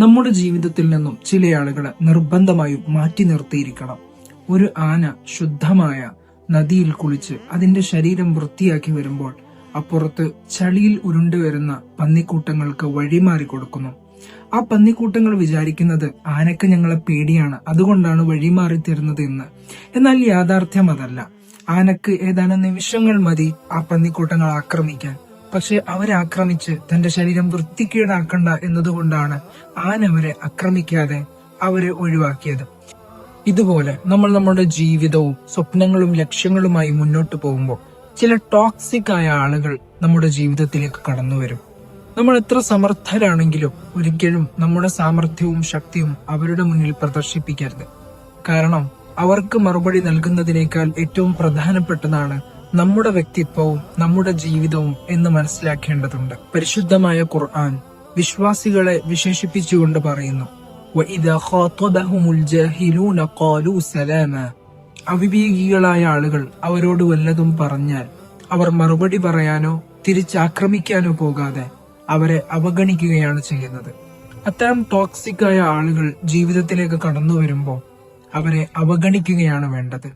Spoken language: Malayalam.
നമ്മുടെ ജീവിതത്തിൽ നിന്നും ചില ആളുകളെ നിർബന്ധമായും മാറ്റി നിർത്തിയിരിക്കണം. ഒരു ആന ശുദ്ധമായ നദിയിൽ കുളിച്ച് അതിന്റെ ശരീരം വൃത്തിയാക്കി വരുമ്പോൾ അപ്പുറത്ത് ചളിയിൽ ഉരുണ്ടുവരുന്ന പന്നിക്കൂട്ടങ്ങൾക്ക് വഴിമാറി കൊടുക്കുന്നു. ആ പന്നിക്കൂട്ടങ്ങൾ വിചാരിക്കുന്നത് ആനക്ക് ഞങ്ങളെ പേടിയാണ്, അതുകൊണ്ടാണ് വഴിമാറി തരുന്നത് എന്ന്. എന്നാൽ യാഥാർത്ഥ്യം അതല്ല. ആനക്ക് ഏതാനും നിമിഷങ്ങൾ മതി ആ പന്നിക്കൂട്ടങ്ങൾ ആക്രമിക്കാൻ. പക്ഷെ അവരാക്രമിച്ച് തന്റെ ശരീരം വൃത്തികേടാക്കണ്ട എന്നതുകൊണ്ടാണ് ആന അവരെ ആക്രമിക്കാതെ അവരെ ഒഴിവാക്കിയത്. ഇതുപോലെ നമ്മൾ നമ്മുടെ ജീവിതവും സ്വപ്നങ്ങളും ലക്ഷ്യങ്ങളുമായി മുന്നോട്ട് പോകുമ്പോൾ ചില ടോക്സിക് ആയ ആളുകൾ നമ്മുടെ ജീവിതത്തിലേക്ക് കടന്നു വരും. നമ്മൾ എത്ര സമർത്ഥരാണെങ്കിലും ഒരിക്കലും നമ്മുടെ സാമർഥ്യവും ശക്തിയും അവരുടെ മുന്നിൽ പ്രദർശിപ്പിക്കരുത്. കാരണം അവർക്ക് മറുപടി നൽകുന്നതിനേക്കാൾ ഏറ്റവും പ്രധാനപ്പെട്ടതാണ് നമ്മുടെ വ്യക്തിത്വവും നമ്മുടെ ജീവിതവും എന്ന് മനസ്സിലാക്കേണ്ടതുണ്ട്. പരിശുദ്ധമായ ഖുർആൻ വിശ്വാസികളെ വിശേഷിപ്പിച്ചുകൊണ്ട് പറയുന്നു, വഇദാ ഖാതബഹുമുൽ ജാഹിലൂന ഖാലൂ സലാമാ. അവിവേകികളായ ആളുകൾ അവരോട് വല്ലതും പറഞ്ഞാൽ അവർ മറുപടി പറയാനോ തിരിച്ചാക്രമിക്കാനോ പോകാതെ അവരെ അവഗണിക്കുകയാണ് ചെയ്യുന്നത്. അത്തരം ടോക്സിക് ആയ ആളുകൾ ജീവിതത്തിലേക്ക് കടന്നു വരുമ്പോൾ അവരെ അവഗണിക്കുകയാണ് വേണ്ടത്.